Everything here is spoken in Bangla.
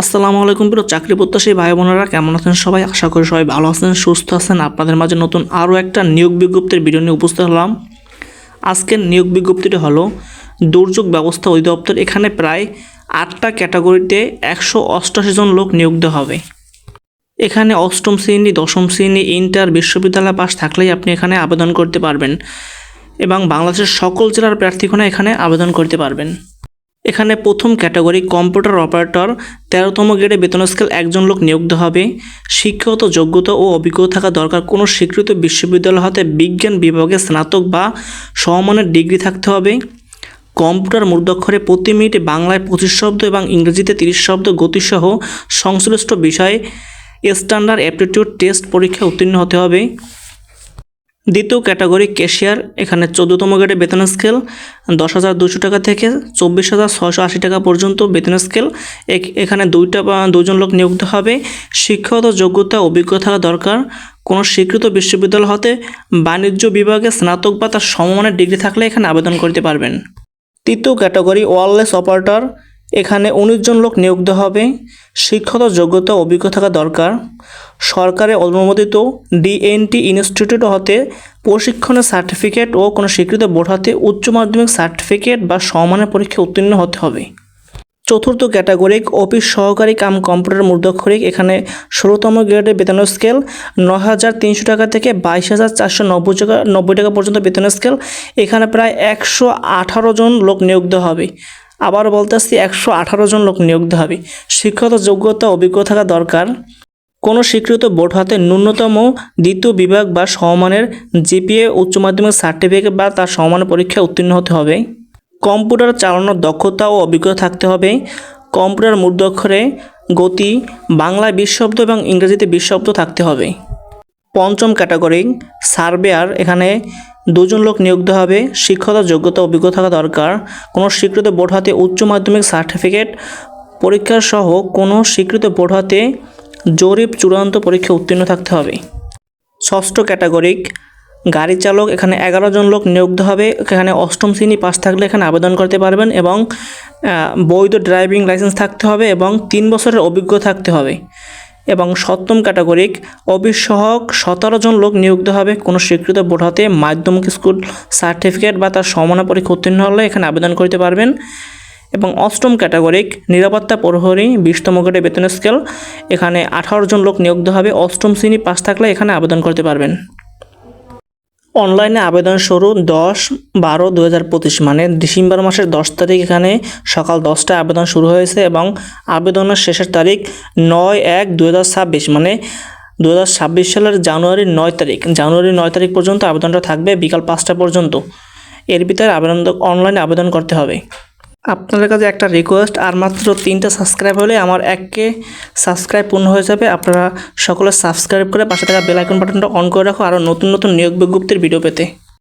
আসসালামু আলাইকুম প্রিয় চাকরি প্রত্যাশী ভাই বোনেরা, কেমন আছেন সবাই? আশা করি সবাই ভালো আছেন, সুস্থ আছেন। আপনাদের মাঝে নতুন আরও একটা নিয়োগ বিজ্ঞপ্তির ভিডিও নিয়ে উপস্থিত হলাম। আজকের নিয়োগ বিজ্ঞপ্তিটি হলো দুর্যোগ ব্যবস্থা অধিদপ্তর। এখানে প্রায় 8টা ক্যাটাগরিতে 188 জন লোক নিয়োগ দেওয়া হবে। এখানে অষ্টম শ্রেণী, দশম শ্রেণী, ইন্টার, বিশ্ববিদ্যালয় পাস থাকলেই আপনি এখানে আবেদন করতে পারবেন এবং বাংলাদেশের সকল জেলার প্রার্থীগণ এখানে আবেদন করতে পারবেন। এখানে প্রথম ক্যাটাগরি কম্পিউটার অপারেটর, 13তম গ্রেডে বেতন স্কেল 1জন লোক নিয়োগ দেওয়া হবে। শিক্ষাগত যোগ্যতা ও অভিজ্ঞতা থাকা দরকার। কোনো স্বীকৃত বিশ্ববিদ্যালয় হতে বিজ্ঞান বিভাগে স্নাতক বা সমমানের ডিগ্রি থাকতে হবে। কম্পিউটার মূর্ধাক্ষরে প্রতি মিনিটে বাংলায় 25 শব্দ এবং ইংরেজিতে 30 শব্দ গতিসহ সংশ্লিষ্ট বিষয়ে স্ট্যান্ডার্ড অ্যাপটিটিউড টেস্ট পরীক্ষায় উত্তীর্ণ হতে হবে। দ্বিতীয় ক্যাটাগরি ক্যাশিয়ার, এখানে 14তম গ্রেডে বেতন স্কেল 10,200 টাকা থেকে 24,680 টাকা পর্যন্ত বেতন স্কেল। এখানে দুজন লোক নিয়োগ দেওয়া হবে। শিক্ষাগত যোগ্যতা অভিজ্ঞতা থাকা দরকার। কোনো স্বীকৃত বিশ্ববিদ্যালয় হতে বাণিজ্য বিভাগে স্নাতক বা তার সমমানের ডিগ্রি থাকলে এখানে আবেদন করতে পারবেন। তৃতীয় ক্যাটাগরি ওয়্যারলেস অপারেটর, এখানে 19 জন লোক নিয়োগ দেওয়া হবে। শিক্ষাগত যোগ্যতা অভিজ্ঞতা থাকা দরকার। সরকারের অনুমোদিত ডিএনটি ইনস্টিটিউট হতে প্রশিক্ষণের সার্টিফিকেট ও কোনো স্বীকৃত বোর্ড হতে উচ্চ মাধ্যমিক সার্টিফিকেট বা সমমানের পরীক্ষায় উত্তীর্ণ হতে হবে। চতুর্থ ক্যাটাগরি অফিস সহকারী কাম কম্পিউটার মূর্ধাক্ষরিক, এখানে 16তম গ্রেডের বেতন স্কেল 9,300 টাকা থেকে 22,490 টাকা পর্যন্ত বেতন স্কেল। এখানে প্রায় 118 জন লোক নিয়োগ দেওয়া হবে। আবার বলতে আসছি 118 জন লোক নিয়োগ দেওয়া হবে। শিক্ষাগত যোগ্যতা অভিজ্ঞতা থাকা দরকার। কোনো স্বীকৃত বোর্ড হতে ন্যূনতম দ্বিতীয় বিভাগ বা সমমানের জিপিএ, উচ্চ মাধ্যমিক সার্টিফিকেট বা তার সমমানের পরীক্ষায় উত্তীর্ণ হতে হবে। কম্পিউটার চালানোর দক্ষতা ও অভিজ্ঞতা থাকতে হবে। কম্পিউটার মূর্ধাক্ষরে গতি, বাংলায় 20 শব্দ এবং ইংরেজিতে 20 শব্দ থাকতে হবে। পঞ্চম ক্যাটাগরি সার্ভেয়ার, এখানে 2 জন লোক নিয়োগ দেওয়া হবে। শিক্ষাগত যোগ্যতা অভিজ্ঞতা থাকা দরকার। কোনো স্বীকৃত বোর্ড হাতে উচ্চ মাধ্যমিক সার্টিফিকেট পরীক্ষা সহ কোনো স্বীকৃত বোর্ড হাতে জরিপ চূড়ান্ত পরীক্ষা উত্তীর্ণ থাকতে হবে। ষষ্ঠ ক্যাটাগরি গাড়ি চালক, এখানে 11 জন লোক নিয়োগ দেওয়া হবে। এখানে অষ্টম শ্রেণী পাস থাকলে এখানে আবেদন করতে পারবেন এবং বৈধ ড্রাইভিং লাইসেন্স থাকতে হবে এবং 3 বছরের অভিজ্ঞতা থাকতে হবে। এবং সপ্তম ক্যাটাগরি অফিস সহায়ক, 17 জন লোক নিয়োগ দেওয়া হবে। কোনো স্বীকৃত বোর্ড হাতে মাধ্যমিক স্কুল সার্টিফিকেট বা তার সমমানের পরীক্ষা উত্তীর্ণ হলে এখানে আবেদন করতে পারবেন। এবং অষ্টম ক্যাটাগরি নিরাপত্তা প্রহরী, 20তম গ্রেডে বেতন স্কেল, এখানে 18 জন লোক নিয়োগ দেওয়া হবে। অষ্টম শ্রেণী পাস থাকলে এখানে আবেদন করতে পারবেন। অনলাইনে আবেদন শুরু 10/12/2025 মানে ডিসেম্বর মাসের 10 তারিখ এখানে সকাল 10টায় আবেদন শুরু হয়েছে এবং আবেদনের শেষের তারিখ 9/1/2026 মানে 2026 সালের জানুয়ারি 9 তারিখ পর্যন্ত আবেদনটা থাকবে বিকাল 5টা পর্যন্ত। এর ভিতরে অনলাইনে আবেদন করতে হবে। আপনাদের কাছে একটা রিকোয়েস্ট, আর মাত্র 3টা সাবস্ক্রাইব হলে আমার 1K সাবস্ক্রাইব পূর্ণ হয়ে যাবে। আপনারা সকলে সাবস্ক্রাইব করে পাশে থাকা বেল আইকন বাটনটা অন করে রাখো আরও নতুন নতুন নিয়োগ বিজ্ঞপ্তির ভিডিও পেতে।